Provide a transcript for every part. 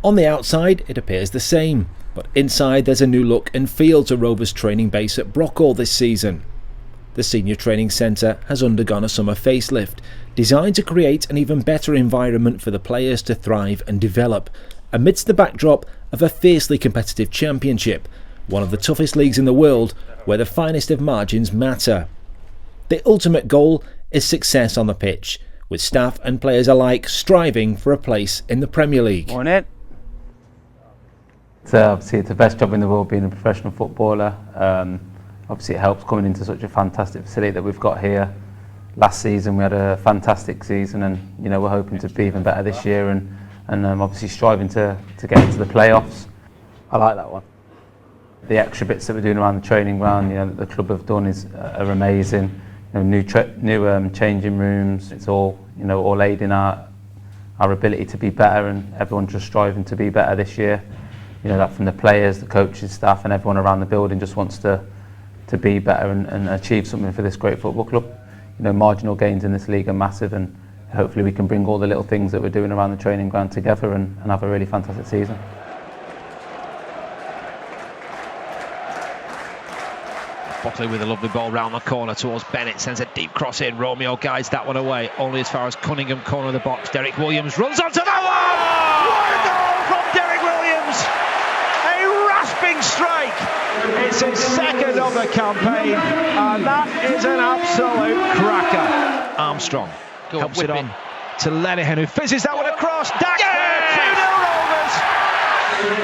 On the outside, it appears the same, but inside there's a new look and feel to Rovers training base at Brockhall this season. The senior training centre has undergone a summer facelift, designed to create an even better environment for the players to thrive and develop, amidst the backdrop of a fiercely competitive championship, one of the toughest leagues in the world, where the finest of margins matter. The ultimate goal is success on the pitch, with staff and players alike striving for a place in the Premier League. Obviously it's the best job in the world being a professional footballer. Obviously it helps coming into such a fantastic facility that we've got here. Last season we had a fantastic season, and we're hoping to be even better this year, and obviously striving to get into the playoffs. I like that one. The extra bits that we're doing around the training ground, that the club have done are amazing. New changing rooms. It's all all aid in our ability to be better, and everyone's just striving to be better this year. That from the players, the coaches, staff, and everyone around the building just wants to be better and achieve something for this great football club. Marginal gains in this league are massive, and hopefully we can bring all the little things that we're doing around the training ground together and have a really fantastic season. Buckley with a lovely ball round the corner towards Bennett, sends a deep cross in. Romeo guides that one away, only as far as Cunningham, corner of the box. Derek Williams runs onto that one! What a goal from Derek Williams! A rasping strike! It's his second of the campaign, and that is an absolute cracker. Armstrong helps it on to Lenihan, who fizzes that one across. Dax, 2-0 Rovers!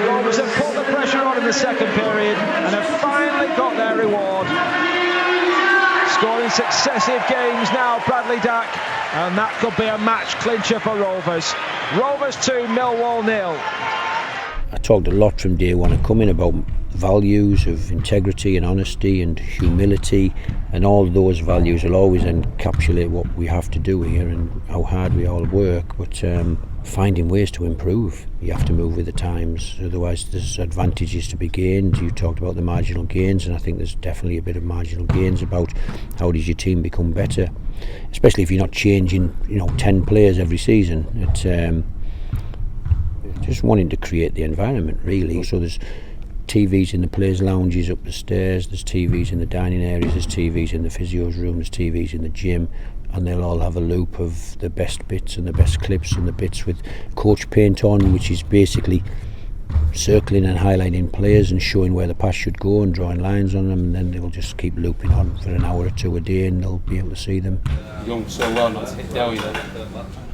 Rovers have put the pressure on in the second period and have finally got their reward. Scoring successive games now, Bradley Dack, and that could be a match clincher for Rovers. Rovers 2, Millwall 0. I talked a lot from day one of coming about values of integrity and honesty and humility, and all those values will always encapsulate what we have to do here and how hard we all work, but finding ways to improve. You have to move with the times, otherwise there's advantages to be gained. You talked about the marginal gains, and I think there's definitely a bit of marginal gains about how does your team become better, especially if you're not changing 10 players every season. It's just wanting to create the environment, really. So there's TVs in the players' lounges up the stairs, there's TVs in the dining areas, there's TVs in the physio's room, there's TVs in the gym, and they'll all have a loop of the best bits and the best clips and the bits with coach paint on, which is basically circling and highlighting players and showing where the pass should go and drawing lines on them, and then they'll just keep looping on for an hour or two a day, and they'll be able to see them. You're doing so well not to hit down either.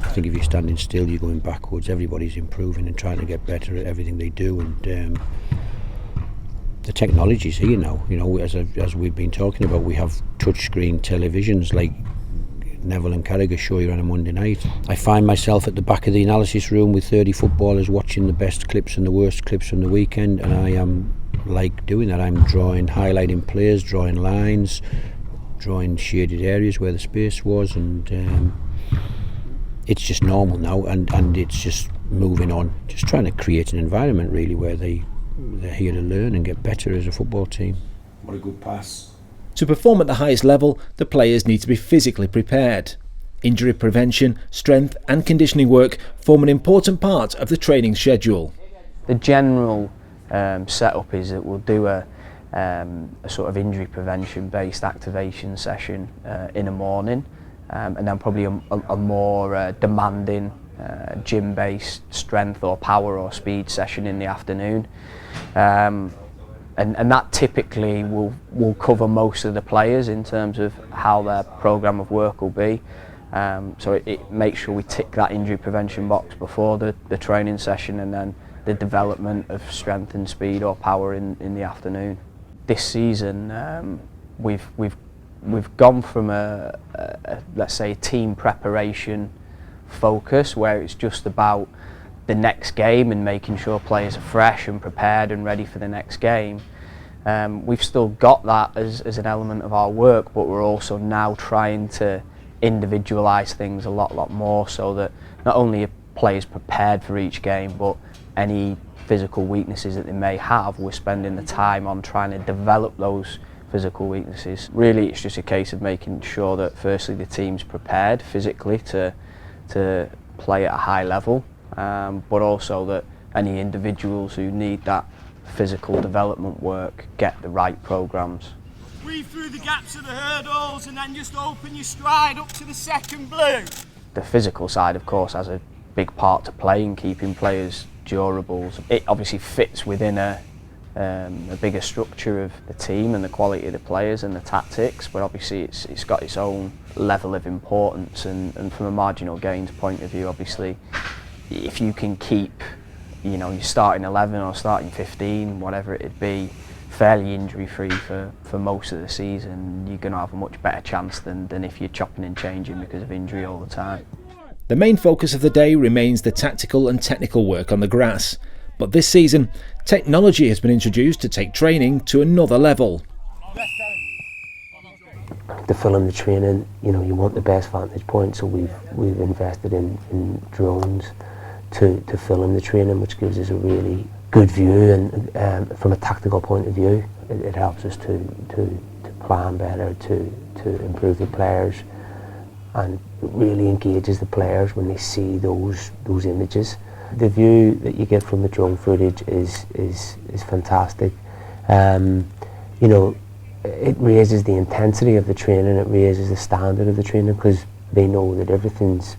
I think if you're standing still, you're going backwards. Everybody's improving and trying to get better at everything they do, and the technology's here now. As we've been talking about, we have touchscreen televisions like Neville and Carragher show you on a Monday night. I find myself at the back of the analysis room with 30 footballers watching the best clips and the worst clips from the weekend, and I am like doing that. I'm highlighting players, drawing lines, drawing shaded areas where the space was, and it's just normal now, and it's just moving on, just trying to create an environment really where they're here to learn and get better as a football team. What a good pass. To perform at the highest level, the players need to be physically prepared. Injury prevention, strength and conditioning work form an important part of the training schedule. The general setup is that we'll do a sort of injury prevention based activation session in the morning, and then probably a more demanding gym based strength or power or speed session in the afternoon. And that typically will cover most of the players in terms of how their programme of work will be. So it makes sure we tick that injury prevention box before the training session, and then the development of strength and speed or power in the afternoon. This season we've gone from a let's say team preparation focus where it's just about the next game and making sure players are fresh and prepared and ready for the next game. We've still got that as an element of our work, but we're also now trying to individualise things a lot more, so that not only are players prepared for each game, but any physical weaknesses that they may have, we're spending the time on trying to develop those physical weaknesses. Really, it's just a case of making sure that firstly the team's prepared physically to play at a high level, but also that any individuals who need that physical development work get the right programmes. Weave through the gaps of the hurdles and then just open your stride up to the second blue. The physical side, of course, has a big part to play in keeping players durable. It obviously fits within a bigger structure of the team and the quality of the players and the tactics, but obviously it's got its own level of importance, and from a marginal gains point of view, obviously if you can keep, you know, your starting 11 or starting 15, whatever it'd be, fairly injury free for most of the season, you're going to have a much better chance than if you're chopping and changing because of injury all the time. The main focus of the day remains the tactical and technical work on the grass. But this season, technology has been introduced to take training to another level. To fill in the training, you know, you want the best vantage point, so we've invested in drones to fill in the training, which gives us a really good view, and from a tactical point of view, it helps us to plan better, to improve the players, and it really engages the players when they see those images. The view that you get from the drone footage is fantastic. You know, it raises the intensity of the training, it raises the standard of the training, because they know that everything's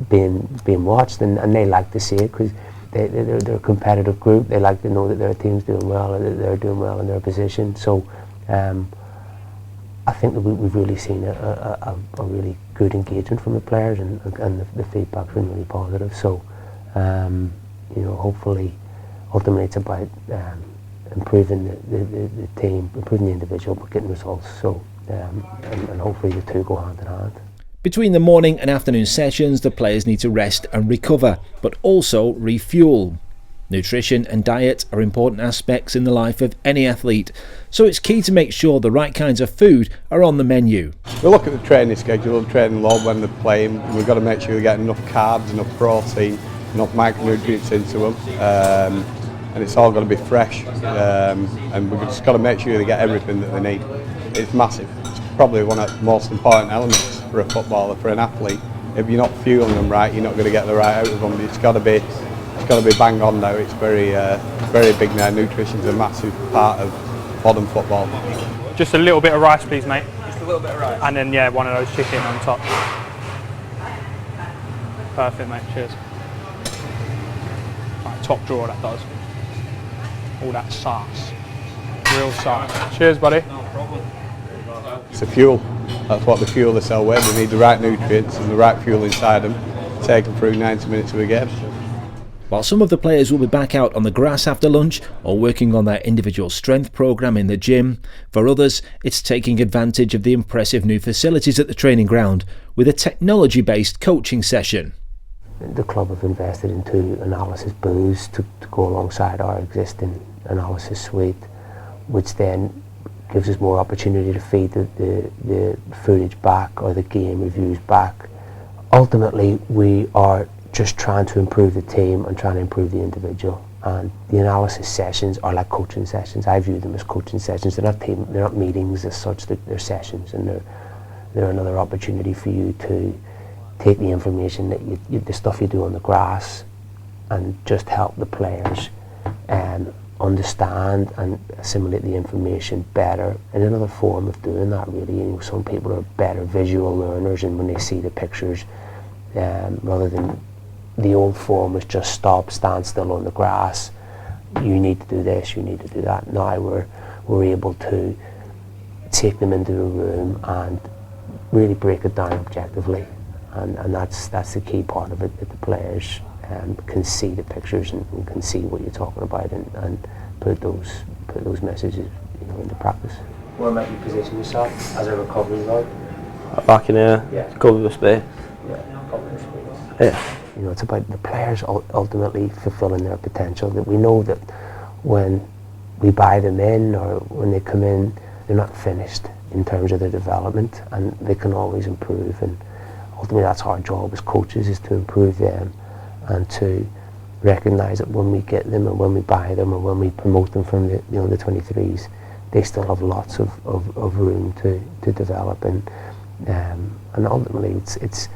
being watched, and they like to see it, because they're a competitive group. They like to know that their team's doing well and that they're doing well in their position. So I think that we've really seen a really good engagement from the players, and the feedback's been really positive. So you know, hopefully, ultimately it's about improving the team, improving the individual, but getting results. So and hopefully the two go hand in hand. Between the morning and afternoon sessions, the players need to rest and recover, but also refuel. Nutrition and diet are important aspects in the life of any athlete, so it's key to make sure the right kinds of food are on the menu. We look at the training schedule and training load when they're playing, and we've got to make sure they get enough carbs, enough protein, enough micronutrients into them, and it's all got to be fresh, and we've just got to make sure they get everything that they need. It's massive. It's probably one of the most important elements for a footballer, for an athlete. If you're not fueling them right, you're not going to get the right out of them. It's got to be bang on now. It's very big now. Nutrition's a massive part of modern football. Just a little bit of rice, please, mate. Just a little bit of rice. And then, yeah, one of those chicken on top. Perfect, mate. Cheers. Right, top drawer, that does. All that sauce. Real sauce. Cheers, buddy. No problem. It's a fuel. That's what the fuel they sell with. They need the right nutrients and the right fuel inside them, take them through 90 minutes of a game. While some of the players will be back out on the grass after lunch or working on their individual strength programme in the gym, for others it's taking advantage of the impressive new facilities at the training ground with a technology-based coaching session. The club have invested into analysis booths to go alongside our existing analysis suite, which then gives us more opportunity to feed the footage back, or the game reviews back. Ultimately, we are just trying to improve the team and trying to improve the individual. And the analysis sessions are like coaching sessions. I view them as coaching sessions. They're not meetings as such. They're sessions, and they're another opportunity for you to take the information that the stuff you do on the grass, and just help the players understand and assimilate the information better. And another form of doing that, really, you know, some people are better visual learners, and when they see the pictures, rather than the old form was just stand still on the grass, you need to do this, you need to do that. Now we're able to take them into a room and really break it down objectively, and that's the key part of it, that the players can see the pictures and can see what you're talking about, and put those messages, you know, into practice. Where might you position yourself as a recovery role? Back in here, cover the space. Yeah, cover the space. Yeah. You know, it's about the players ultimately fulfilling their potential. That we know that when we buy them in, or when they come in, they're not finished in terms of their development, and they can always improve. And ultimately, that's our job as coaches, is to improve them, and to recognise that when we get them, and when we buy them, and when we promote them from the under 23s, they still have lots of room to develop. And ultimately, it's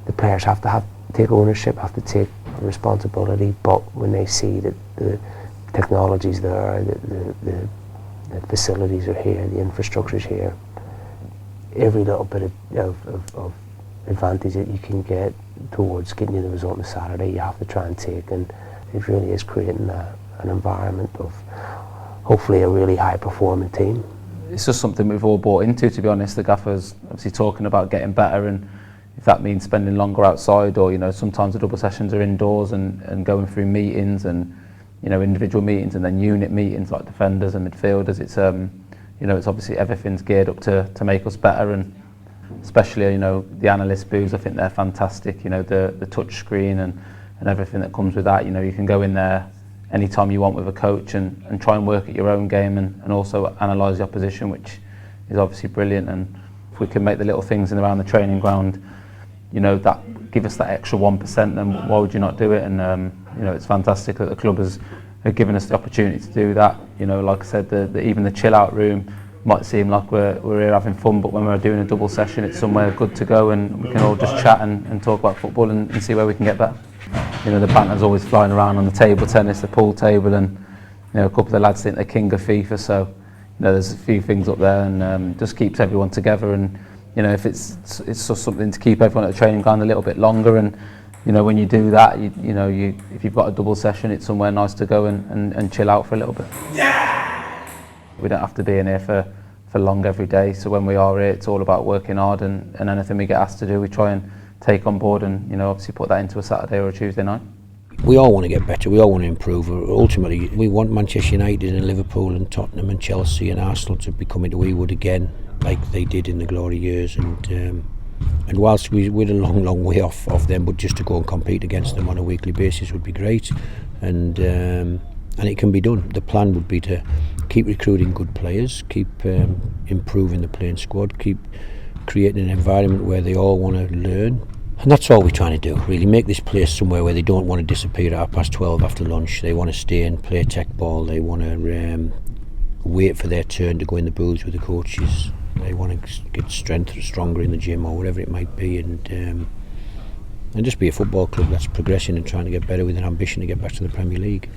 the players have to have take ownership, have to take responsibility, but when they see that the technology's there, the facilities are here, the infrastructure's here, every little bit of advantage that you can get towards getting you the result on Saturday, you have to try and take, and it really is creating an environment of hopefully a really high performing team. It's just something we've all bought into, to be honest. The gaffer's obviously talking about getting better, and if that means spending longer outside, or sometimes the double sessions are indoors and going through meetings and individual meetings and then unit meetings like defenders and midfielders. It's it's obviously everything's geared up to make us better, and especially the analyst booths. I think they're fantastic. The touch screen and everything that comes with that. You can go in there anytime you want with a coach and try and work at your own game and also analyse the opposition, which is obviously brilliant. And if we can make the little things in around the training ground, that give us that extra 1%, then why would you not do it? And it's fantastic that the club has given us the opportunity to do that. Like I said, even the chill out room might seem like we're here having fun, but when we're doing a double session, it's somewhere good to go and we can all just chat and talk about football and see where we can get better. The banter's always flying around on the table tennis, the pool table, and a couple of the lads think they're king of FIFA, so there's a few things up there, and just keeps everyone together. And if it's just something to keep everyone at the training ground a little bit longer, and when you do that, if you've got a double session, it's somewhere nice to go and chill out for a little bit. Yeah! We don't have to be in here for long every day, so when we are here, it's all about working hard, and anything we get asked to do, we try and take on board and obviously put that into a Saturday or a Tuesday night. We all want to get better, we all want to improve. Ultimately, we want Manchester United and Liverpool and Tottenham and Chelsea and Arsenal to be coming to Wewood again, like they did in the glory years. And whilst we're a long way off them, but just to go and compete against them on a weekly basis would be great. And it can be done. The plan would be to keep recruiting good players, keep improving the playing squad, keep creating an environment where they all want to learn. And that's all we're trying to do, really. Make this place somewhere where they don't want to disappear at 12:30 after lunch. They want to stay and play tech ball. They want to wait for their turn to go in the booths with the coaches. They want to get stronger in the gym or whatever it might be, and just be a football club that's progressing and trying to get better with an ambition to get back to the Premier League.